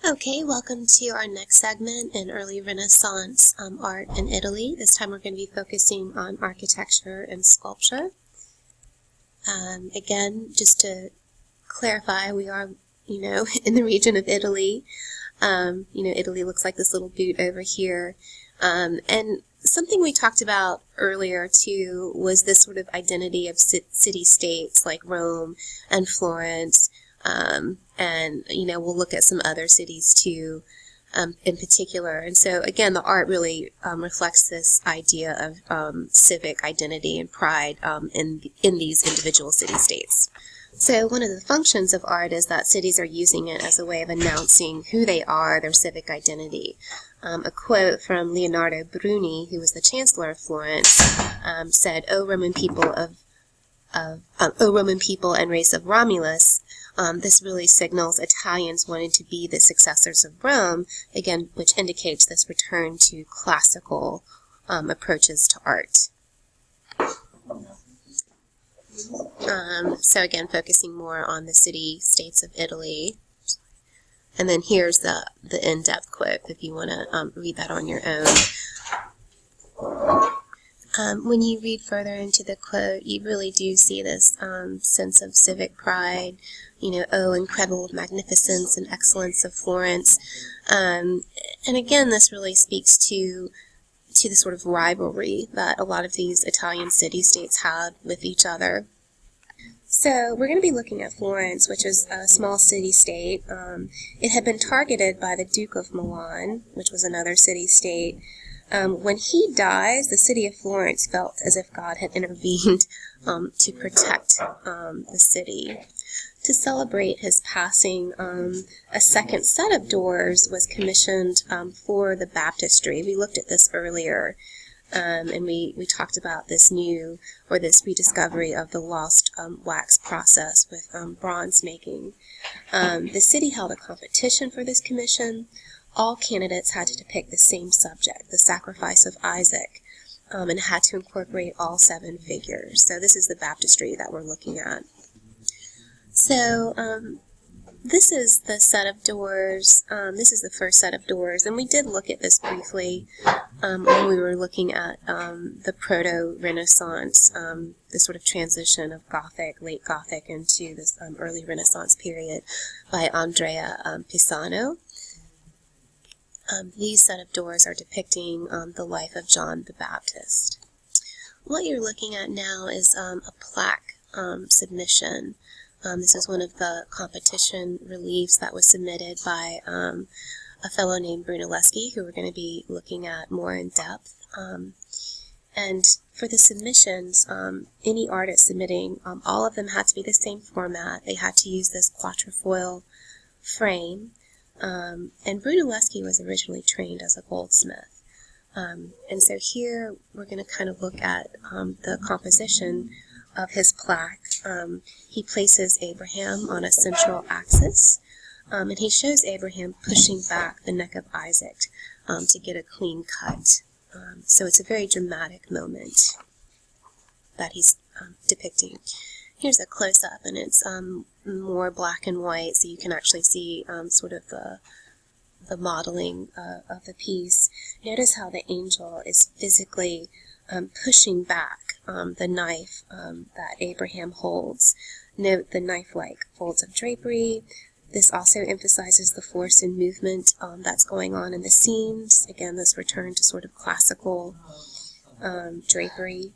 Okay, welcome to our next segment in early Renaissance art in Italy. This time we're going to be focusing on architecture and sculpture. Again, just to clarify, we are, in the region of Italy. Italy looks like this little boot over here. And something we talked about earlier, too, was this sort of identity of city-states like Rome and Florence. And we'll look at some other cities too, in particular. And so again, the art really reflects this idea of civic identity and pride in these individual city-states. So one of the functions of art is that cities are using it as a way of announcing who they are, their civic identity. A quote from Leonardo Bruni, who was the Chancellor of Florence, said, "O Roman people and race of Romulus." This really signals Italians wanted to be the successors of Rome, again, which indicates this return to classical approaches to art. So again, focusing more on the city-states of Italy. And then here's the in-depth quote, if you want to read that on your own. When you read further into the quote, you really do see this sense of civic pride, oh, incredible magnificence and excellence of Florence. And again, this really speaks to the sort of rivalry that a lot of these Italian city-states had with each other. So we're going to be looking at Florence, which is a small city-state. It had been targeted by the Duke of Milan, which was another city-state. When he dies, the city of Florence felt as if God had intervened to protect the city. To celebrate his passing, a second set of doors was commissioned for the Baptistery. We looked at this earlier, and we talked about this rediscovery of the lost wax process with bronze making. The city held a competition for this commission. All candidates had to depict the same subject, the sacrifice of Isaac, and had to incorporate all 7 figures. So this is the Baptistery that we're looking at. So this is the set of doors. This is the first set of doors, and we did look at this briefly when we were looking at the Proto-Renaissance, the sort of transition of Gothic, late Gothic, into this early Renaissance period by Andrea Pisano. These set of doors are depicting the life of John the Baptist. What you're looking at now is a plaque submission. This is one of the competition reliefs that was submitted by a fellow named Brunelleschi, who we're going to be looking at more in depth. And for the submissions, any artist submitting, all of them had to be the same format. They had to use this quatrefoil frame. And Brunelleschi was originally trained as a goldsmith. And so here we're going to kind of look at the composition of his plaque. He places Abraham on a central axis, and he shows Abraham pushing back the neck of Isaac to get a clean cut. So it's a very dramatic moment that he's depicting. Here's a close-up, and it's more black and white, so you can actually see sort of the modeling of the piece. Notice how the angel is physically pushing back the knife that Abraham holds. Note the knife-like folds of drapery. This also emphasizes the force and movement that's going on in the scenes. Again, this return to sort of classical drapery.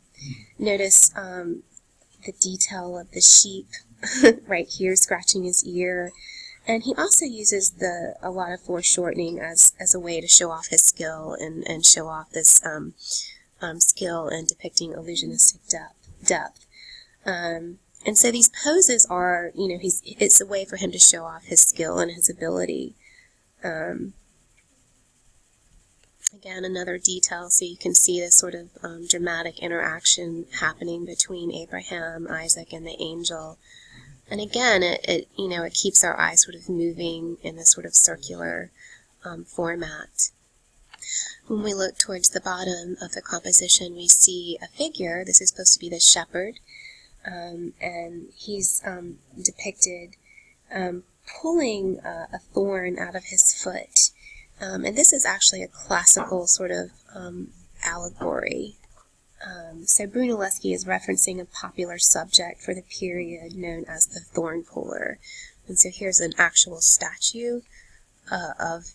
Notice the detail of the sheep right here scratching his ear. And he also uses a lot of foreshortening as a way to show off his skill and show off this skill in depicting illusionistic depth. And so these poses are, it's a way for him to show off his skill and his ability. Again, another detail, so you can see this sort of dramatic interaction happening between Abraham, Isaac, and the angel. And again, it keeps our eyes sort of moving in this sort of circular format. When we look towards the bottom of the composition, we see a figure. This is supposed to be the shepherd, and he's depicted pulling a thorn out of his foot. And this is actually a classical sort of allegory. So Brunelleschi is referencing a popular subject for the period known as the thorn puller. And so here's an actual statue of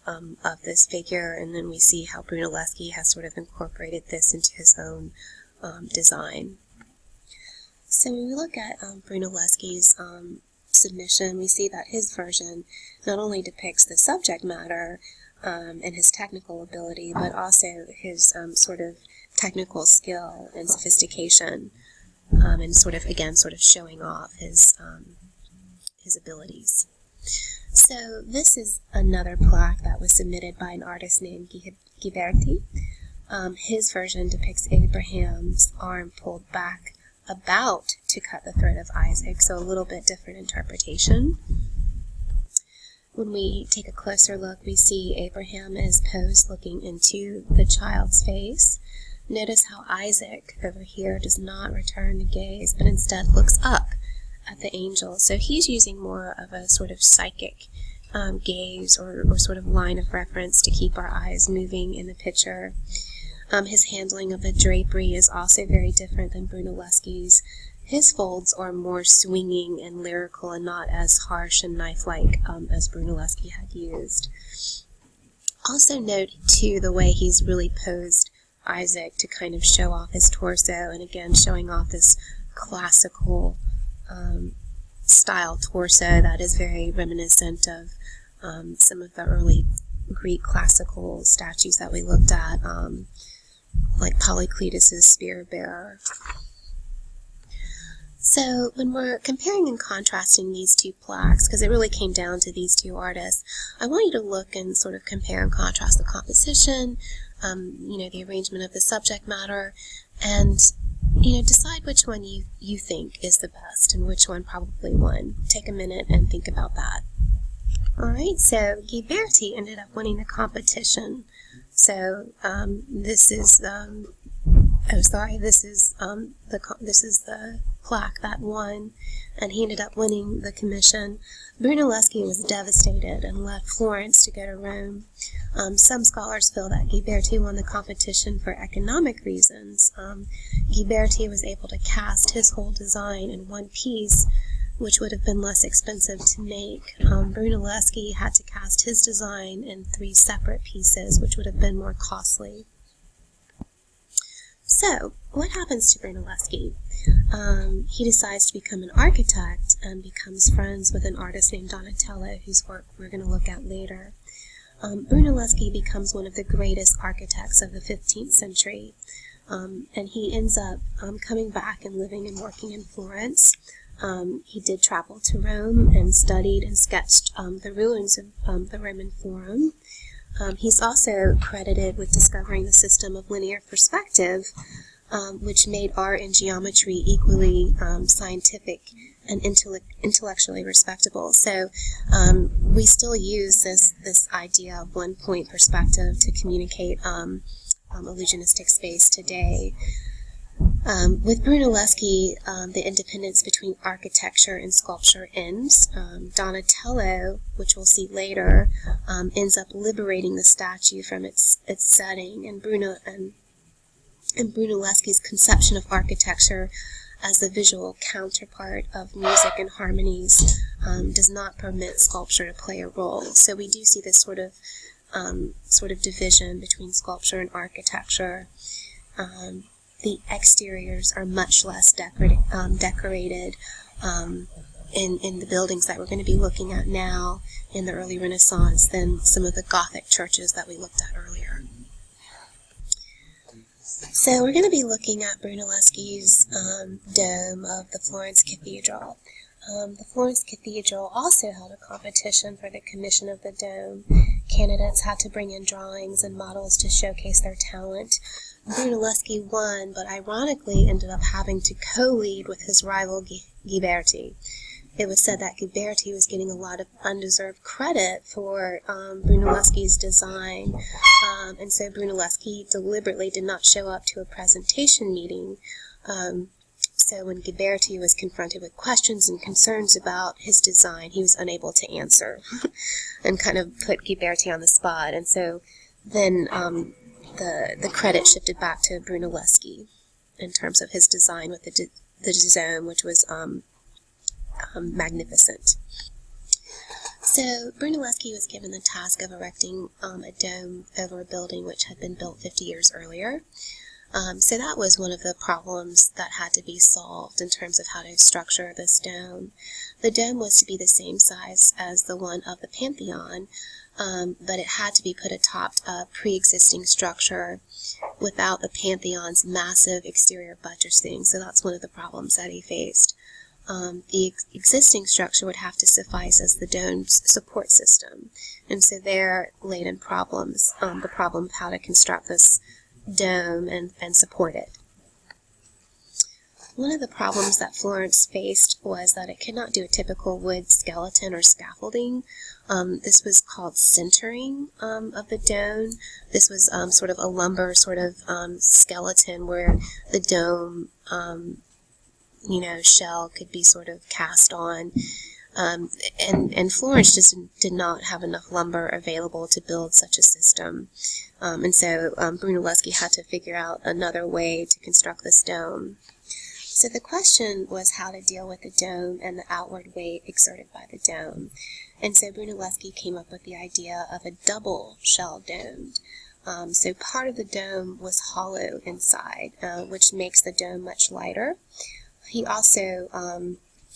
this figure, and then we see how Brunelleschi has sort of incorporated this into his own design. So when we look at Brunelleschi's submission, we see that his version not only depicts the subject matter and his technical ability, but also his sort of technical skill and sophistication, and sort of, again, sort of showing off his abilities. So this is another plaque that was submitted by an artist named Alberti. His version depicts Abraham's arm pulled back about to cut the throat of Isaac, so a little bit different interpretation. When we take a closer look, we see Abraham is posed looking into the child's face. Notice how Isaac over here does not return the gaze, but instead looks up at the angel. So he's using more of a sort of psychic gaze or sort of line of reference to keep our eyes moving in the picture. His handling of the drapery is also very different than Brunelleschi's. His folds are more swinging and lyrical and not as harsh and knife-like as Brunelleschi had used. Also note, too, the way he's really posed Isaac to kind of show off his torso, and again showing off this classical style torso that is very reminiscent of some of the early Greek classical statues that we looked at, like Polycletus's spear bearer. So when we're comparing and contrasting these two plaques, because it really came down to these two artists, I want you to look and sort of compare and contrast the composition, the arrangement of the subject matter, and decide which one you think is the best and which one probably won. Take a minute and think about that. Alright, so Alberti ended up winning the competition. So this is the plaque that won, and he ended up winning the commission. Brunelleschi was devastated and left Florence to go to Rome. Some scholars feel that Alberti won the competition for economic reasons. Alberti was able to cast his whole design in one piece, which would have been less expensive to make. Brunelleschi had to cast his design in 3 separate pieces, which would have been more costly. So, what happens to Brunelleschi? He decides to become an architect and becomes friends with an artist named Donatello, whose work we're going to look at later. Brunelleschi becomes one of the greatest architects of the 15th century, and he ends up coming back and living and working in Florence. He did travel to Rome and studied and sketched the ruins of the Roman Forum. He's also credited with discovering the system of linear perspective, which made art and geometry equally scientific and intellectually respectable. So we still use this idea of one-point perspective to communicate illusionistic space today. With Brunelleschi, the independence between architecture and sculpture ends. Donatello, which we'll see later, ends up liberating the statue from its setting, and Brunelleschi's conception of architecture as the visual counterpart of music and harmonies does not permit sculpture to play a role. So we do see this sort of division between sculpture and architecture. The exteriors are much less decorated in the buildings that we're going to be looking at now in the early Renaissance than some of the Gothic churches that we looked at earlier. So we're going to be looking at Brunelleschi's dome of the Florence Cathedral. The Florence Cathedral also held a competition for the commission of the dome. Candidates had to bring in drawings and models to showcase their talent. Brunelleschi won, but ironically ended up having to co-lead with his rival Alberti. It was said that Alberti was getting a lot of undeserved credit for Brunelleschi's design, and so Brunelleschi deliberately did not show up to a presentation meeting So when Alberti was confronted with questions and concerns about his design, he was unable to answer and kind of put Alberti on the spot. And so then the credit shifted back to Brunelleschi in terms of his design with the dome, which was magnificent. So Brunelleschi was given the task of erecting a dome over a building which had been built 50 years earlier. So that was one of the problems that had to be solved in terms of how to structure this dome. The dome was to be the same size as the one of the Pantheon, but it had to be put atop a pre-existing structure without the Pantheon's massive exterior buttressing. So that's one of the problems that he faced. The existing structure would have to suffice as the dome's support system. And so there laid in problems, the problem of how to construct this dome and support it. One of the problems that Florence faced was that it could not do a typical wood skeleton or scaffolding. This was called sintering of the dome. This was sort of a lumber sort of skeleton where the dome shell could be sort of cast on. And Florence just did not have enough lumber available to build such a system. And so Brunelleschi had to figure out another way to construct this dome. So the question was how to deal with the dome and the outward weight exerted by the dome. And so Brunelleschi came up with the idea of a double shell domed. So part of the dome was hollow inside, which makes the dome much lighter. He also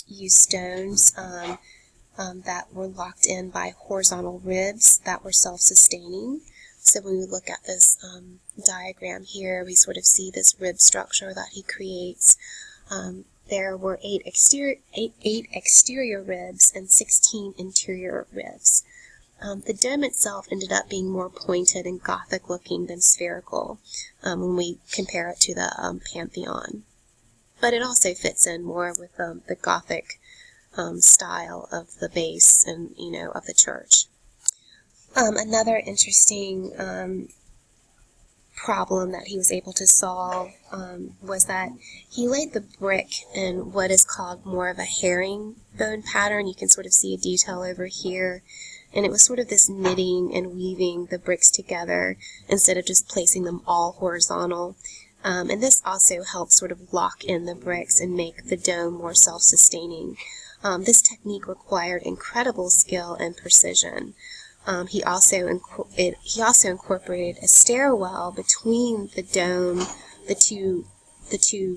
used stones that were locked in by horizontal ribs that were self-sustaining. So when we look at this diagram here, we sort of see this rib structure that he creates. There were eight exterior ribs and 16 interior ribs. The dome itself ended up being more pointed and Gothic looking than spherical when we compare it to the Pantheon. But it also fits in more with the Gothic style of the base and, of the church. Another interesting problem that he was able to solve was that he laid the brick in what is called more of a herringbone pattern. You can sort of see a detail over here. And it was sort of this knitting and weaving the bricks together instead of just placing them all horizontal. And this also helps sort of lock in the bricks and make the dome more self-sustaining. This technique required incredible skill and precision. He also incorporated a stairwell between the dome, the two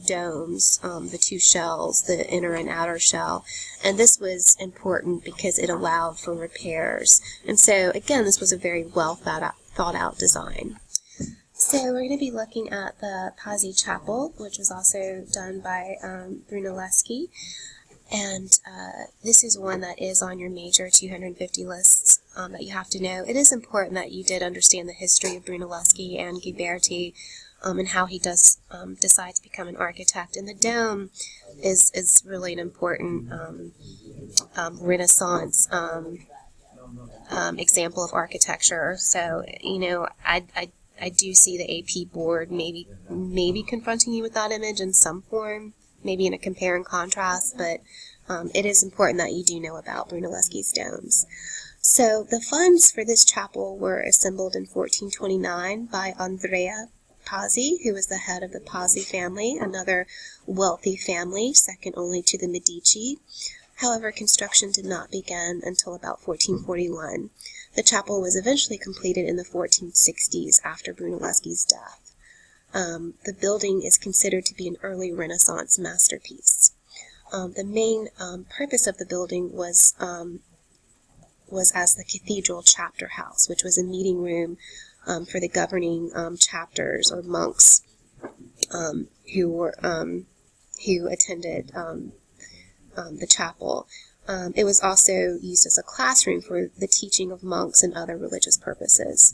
domes, the two shells, the inner and outer shell. And this was important because it allowed for repairs. And so, again, this was a very well thought out design. So we're going to be looking at the Pazzi Chapel, which was also done by Brunelleschi. And this is one that is on your major 250 lists that you have to know. It is important that you did understand the history of Brunelleschi and Alberti and how he does decide to become an architect. And the dome is really an important Renaissance example of architecture. So, I do see the AP board maybe confronting you with that image in some form, maybe in a compare and contrast, but it is important that you do know about Brunelleschi's domes. So the funds for this chapel were assembled in 1429 by Andrea Pazzi, who was the head of the Pazzi family, another wealthy family, second only to the Medici. However, construction did not begin until about 1441. The chapel was eventually completed in the 1460s after Brunelleschi's death. The building is considered to be an early Renaissance masterpiece. The main purpose of the building was as the cathedral chapter house, which was a meeting room for the governing chapters or monks who attended the chapel. It was also used as a classroom for the teaching of monks and other religious purposes.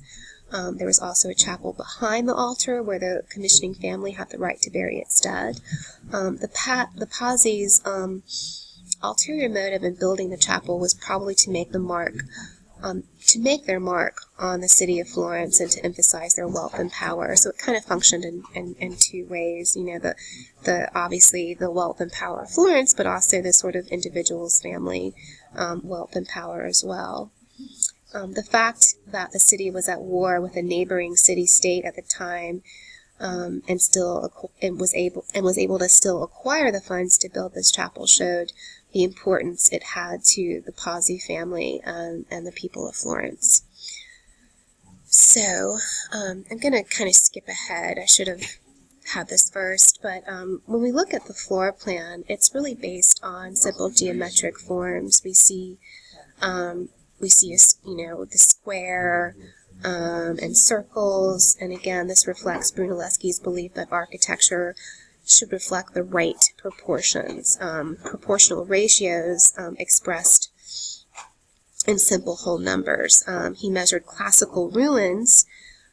There was also a chapel behind the altar where the commissioning family had the right to bury its dead. The Pazzi's ulterior motive in building the chapel was probably to make the mark to make their mark on the city of Florence and to emphasize their wealth and power. So it kind of functioned in two ways, the obviously the wealth and power of Florence, but also the sort of individual's family wealth and power as well. The fact that the city was at war with a neighboring city-state at the time, and was able to still acquire the funds to build this chapel showed the importance it had to the Pazzi family and the people of Florence. So I'm going to kind of skip ahead. I should have had this first, but when we look at the floor plan, it's really based on simple geometric forms. We see the square and circles, and again, this reflects Brunelleschi's belief that architecture should reflect the right proportions, proportional ratios expressed in simple whole numbers. He measured classical ruins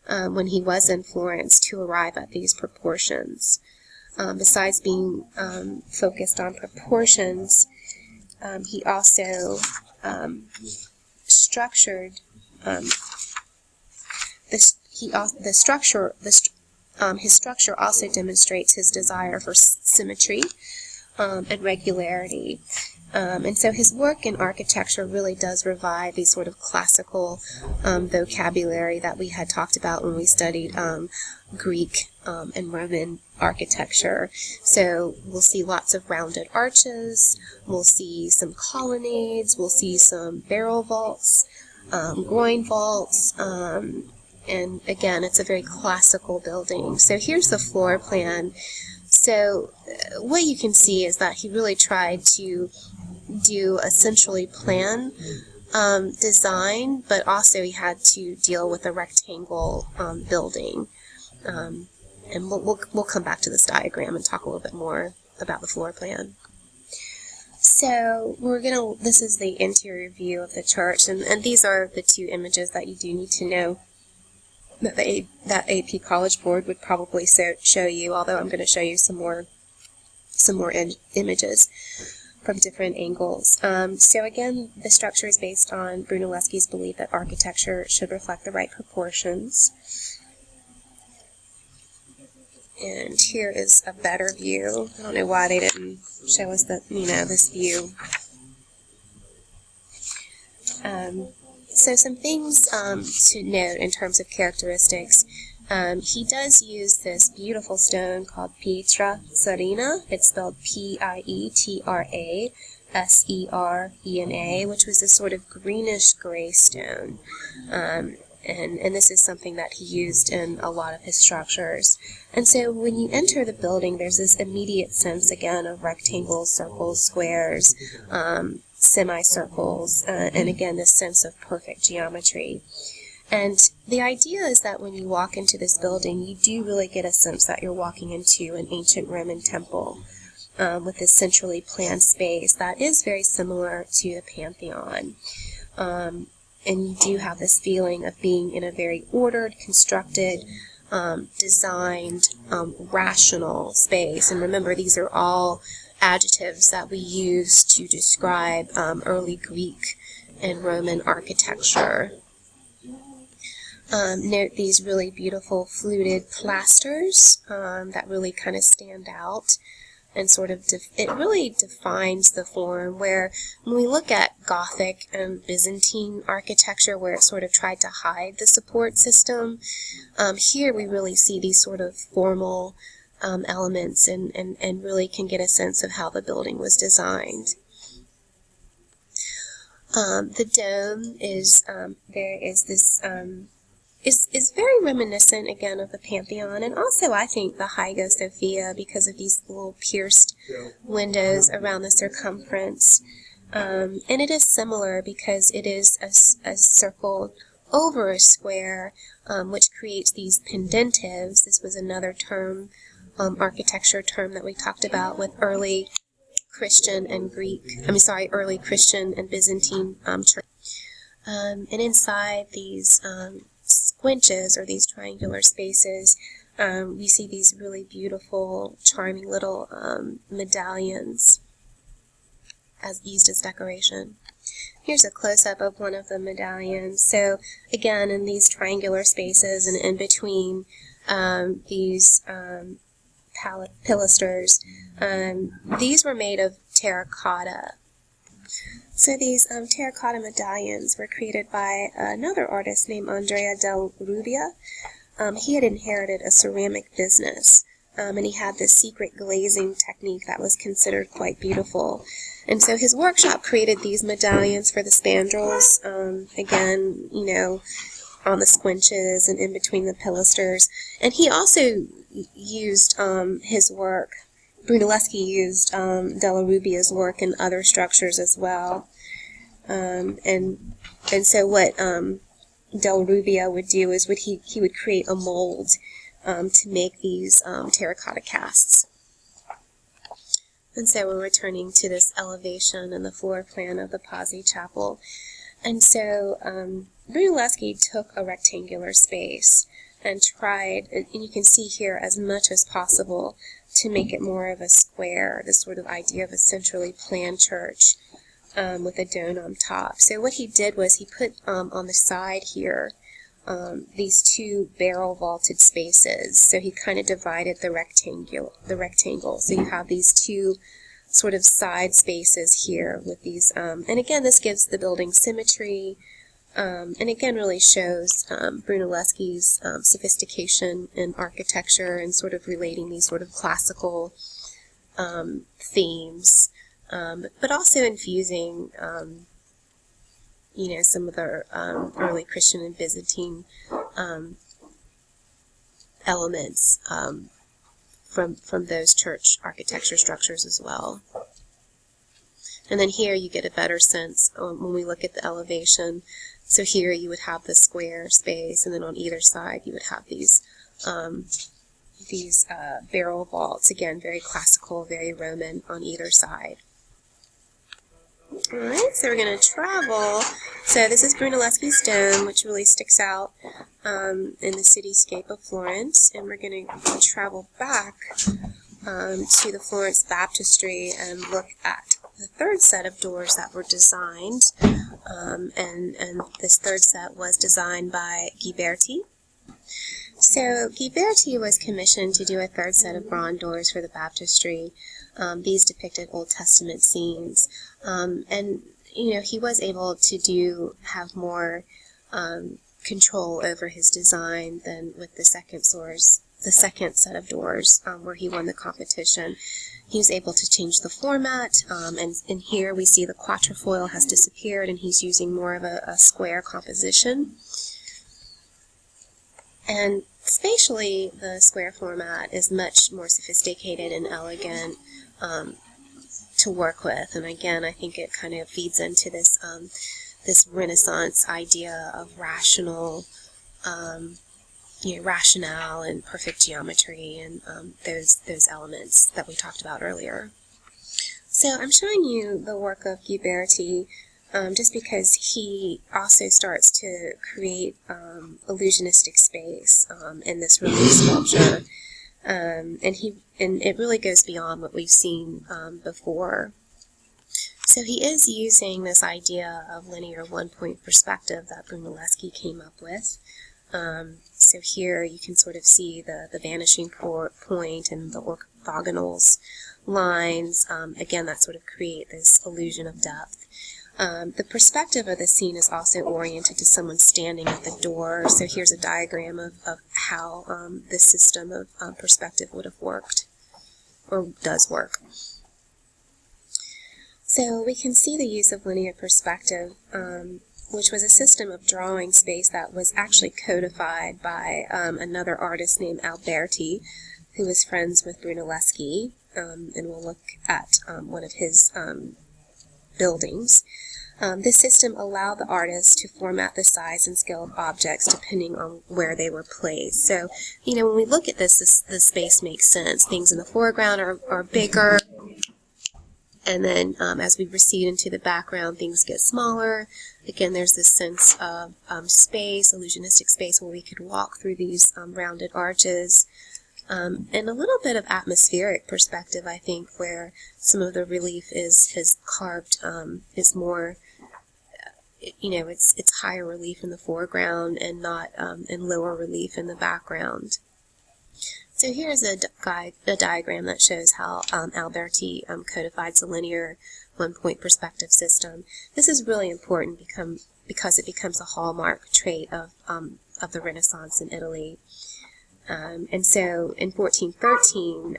when he was in Florence to arrive at these proportions. Besides being focused on proportions, he also structured his structure also demonstrates his desire for symmetry and regularity. And so his work in architecture really does revive these sort of classical vocabulary that we had talked about when we studied Greek and Roman architecture. So we'll see lots of rounded arches, we'll see some colonnades, we'll see some barrel vaults, groin vaults, and again, it's a very classical building. So here's the floor plan. So what you can see is that he really tried to do a centrally plan design, but also he had to deal with a rectangle building. And we'll come back to this diagram and talk a little bit more about the floor plan. So this is the interior view of the church, and these are the two images that you do need to know that AP College Board would probably show you, although I'm going to show you some more images from different angles. So again, the structure is based on Brunelleschi's belief that architecture should reflect the right proportions. And here is a better view. I don't know why they didn't show us this view. So some things to note in terms of characteristics. He does use this beautiful stone called Pietra Serena. It's spelled Pietraserena, which was a sort of greenish gray stone. And this is something that he used in a lot of his structures. And so when you enter the building, there's this immediate sense, again, of rectangles, circles, squares, semicircles, and again, this sense of perfect geometry. And the idea is that when you walk into this building, you do really get a sense that you're walking into an ancient Roman temple with this centrally planned space that is very similar to the Pantheon. And you do have this feeling of being in a very ordered, constructed, designed, rational space. And remember, these are all adjectives that we use to describe early Greek and Roman architecture. Note these really beautiful fluted plasters that really kind of stand out and sort of, it really defines the form, where when we look at Gothic and Byzantine architecture, where it sort of tried to hide the support system, here we really see these sort of formal elements and really can get a sense of how the building was designed. The dome is is very reminiscent, again, of the Pantheon, and also, I think, the Hagia Sophia, because of these little pierced windows around the circumference. And it is similar because it is a circle over a square, which creates these pendentives. This was another term, architecture term that we talked about with early Christian and early Christian and Byzantine church. And inside these squinches, or these triangular spaces, we see these really beautiful, charming little medallions used as decoration. Here's a close-up of one of the medallions. So again, in these triangular spaces and in between these pilasters, these were made of terracotta. So these terracotta medallions were created by another artist named Andrea del Rubbia. He had inherited a ceramic business, and he had this secret glazing technique that was considered quite beautiful. And so his workshop created these medallions for the spandrels, again, you know, on the squinches and in between the pilasters. And he also used his work, Brunelleschi used Della Rubbia's work in other structures as well. And so what Del Rubbia would do is he would create a mold to make these terracotta casts. And so we're returning to this elevation and the floor plan of the Pazzi Chapel. And so Brunelleschi took a rectangular space and tried, and you can see here, as much as possible to make it more of a square, this sort of idea of a centrally planned church with a dome on top. So what he did was he put on the side here these two barrel vaulted spaces. So he kind of divided the rectangle. So you have these two sort of side spaces here with these, and again, this gives the building symmetry, and again really shows Brunelleschi's sophistication in architecture and sort of relating these sort of classical themes, but also infusing you know, some of the early Christian and Byzantine elements from those church architecture structures as well. And then here you get a better sense when we look at the elevation. So here you would have the square space, and then on either side you would have these barrel vaults, again very classical, very Roman on either side. Alright, so we're going to travel. So this is Brunelleschi's dome, which really sticks out in the cityscape of Florence. And we're going to travel back to the Florence Baptistery and look at the third set of doors that were designed. And this third set was designed by Ghiberti. So Ghiberti was commissioned to do a third set of bronze doors for the Baptistery. These depicted Old Testament scenes. And, you know, he was able to have more control over his design than with the second set of doors, where he won the competition. He was able to change the format, and here we see the quatrefoil has disappeared, and he's using more of a square composition. And spatially, the square format is much more sophisticated and elegant to work with, and again, I think it kind of feeds into this this Renaissance idea of rational, rationale and perfect geometry, and those elements that we talked about earlier. So I'm showing you the work of Ghiberti just because he also starts to create illusionistic space in this relief sculpture. And it really goes beyond what we've seen before. So he is using this idea of linear one-point perspective that Brunelleschi came up with. So here you can sort of see the vanishing point and the orthogonal lines. Again, that sort of create this illusion of depth. The perspective of the scene is also oriented to someone standing at the door. So here's a diagram of how this system of perspective would have worked, or does work. So we can see the use of linear perspective, which was a system of drawing space that was actually codified by another artist named Alberti, who was friends with Brunelleschi, and we'll look at one of his buildings. This system allowed the artist to format the size and scale of objects depending on where they were placed. So, you know, when we look at this space makes sense. Things in the foreground are bigger, and then as we proceed into the background, things get smaller. Again, there's this sense of space, illusionistic space, where we could walk through these rounded arches. And a little bit of atmospheric perspective, I think, where some of the relief is carved, is more it's higher relief in the foreground and not in lower relief in the background. So here's a diagram that shows how Alberti codifies the linear one-point perspective system. This is really important because it becomes a hallmark trait of the Renaissance in Italy. And so in 1413,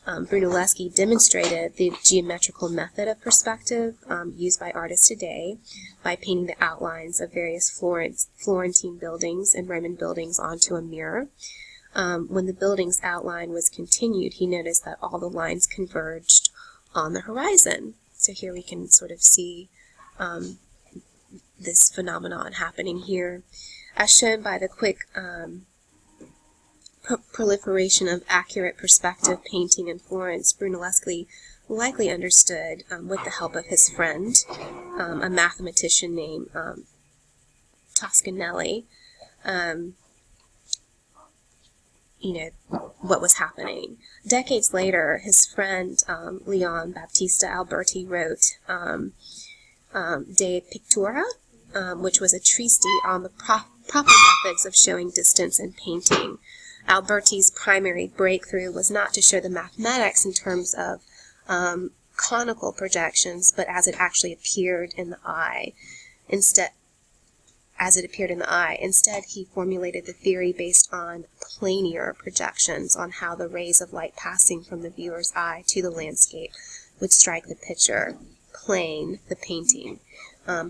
Brunelleschi demonstrated the geometrical method of perspective used by artists today by painting the outlines of various Florentine buildings and Roman buildings onto a mirror. When the building's outline was continued, he noticed that all the lines converged on the horizon. So here we can sort of see this phenomenon happening here. As shown by the quick proliferation of accurate perspective painting in Florence, Brunelleschi likely understood, with the help of his friend, a mathematician named Toscanelli, what was happening. Decades later, his friend Leon Battista Alberti wrote De Pictura, which was a treatise on the proper methods of showing distance in painting. Alberti's primary breakthrough was not to show the mathematics in terms of conical projections, but as it actually appeared in the eye. Instead, he formulated the theory based on planar projections on how the rays of light passing from the viewer's eye to the landscape would strike the picture, plane, the painting.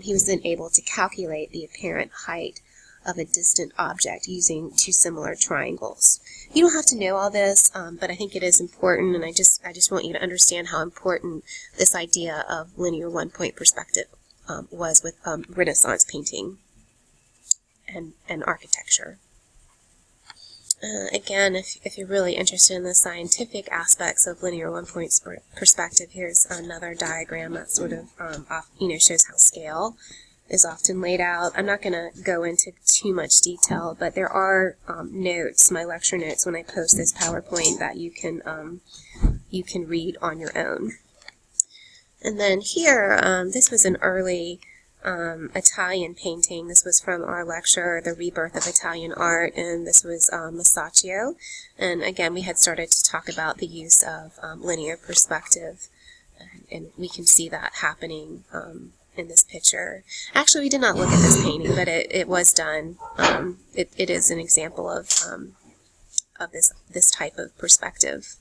He was then able to calculate the apparent height of a distant object using two similar triangles. You don't have to know all this, but I think it is important, and I just want you to understand how important this idea of linear one-point perspective was with Renaissance painting and architecture. Again, if you're really interested in the scientific aspects of linear one-point perspective, here's another diagram that sort of shows how scale is often laid out. I'm not going to go into too much detail, but there are notes, my lecture notes, when I post this PowerPoint that you can read on your own. And then here, this was an early Italian painting. This was from our lecture, The Rebirth of Italian Art, and this was Masaccio. And again, we had started to talk about the use of linear perspective, and we can see that happening in this picture. Actually, we did not look at this painting, but it was done. It is an example of this type of perspective.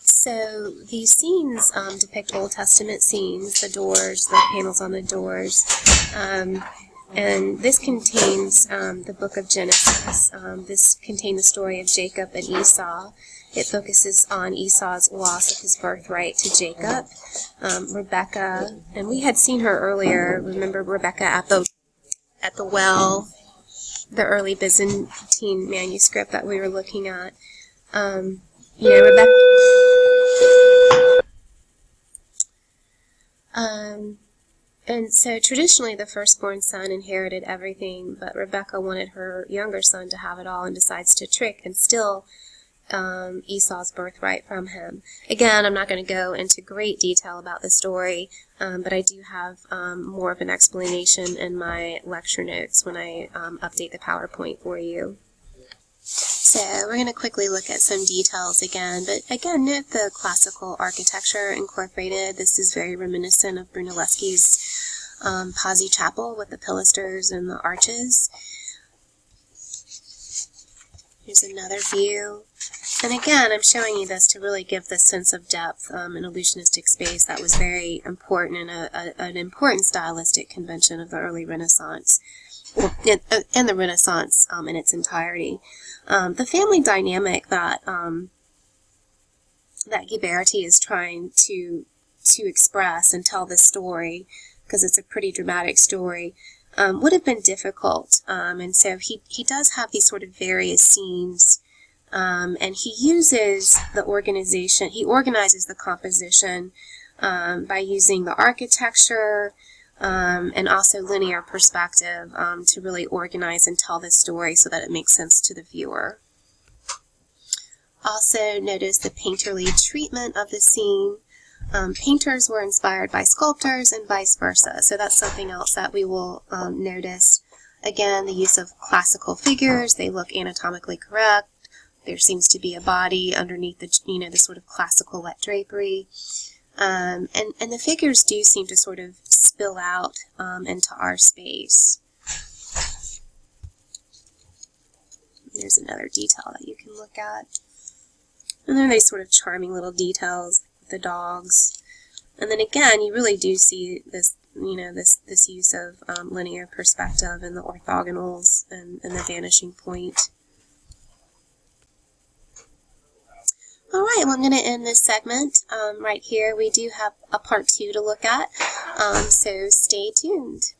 So these scenes depict Old Testament scenes, the doors, the panels on the doors, and this contains the book of Genesis. This contained the story of Jacob and Esau. It focuses on Esau's loss of his birthright to Jacob. Rebecca, and we had seen her earlier. Remember Rebecca at the well, the early Byzantine manuscript that we were looking at. Rebecca. And so traditionally the firstborn son inherited everything, but Rebecca wanted her younger son to have it all and decides to trick and steal Esau's birthright from him. Again, I'm not going to go into great detail about the story, but I do have more of an explanation in my lecture notes when I update the PowerPoint for you. So we're going to quickly look at some details again, but again, note the classical architecture incorporated. This is very reminiscent of Brunelleschi's Pazzi Chapel with the pilasters and the arches. Here's another view. And again, I'm showing you this to really give this sense of depth in illusionistic space that was very important and an important stylistic convention of the early Renaissance, and the Renaissance in its entirety. The family dynamic that Alberti is trying to express and tell this story, because it's a pretty dramatic story, would have been difficult. And so he does have these sort of various scenes, and he uses the organization. He organizes the composition by using the architecture and also linear perspective to really organize and tell this story so that it makes sense to the viewer. Also, notice the painterly treatment of the scene. painters were inspired by sculptors and vice versa. So that's something else that we will notice. Again, the use of classical figures. They look anatomically correct. There seems to be a body underneath the, the sort of classical wet drapery. And the figures do seem to sort of spill out into our space. There's another detail that you can look at. And then these sort of charming little details, the dogs. And then again, you really do see this, this use of linear perspective and the orthogonals and the vanishing point. All right, well, I'm going to end this segment right here. We do have a part 2 to look at, so stay tuned.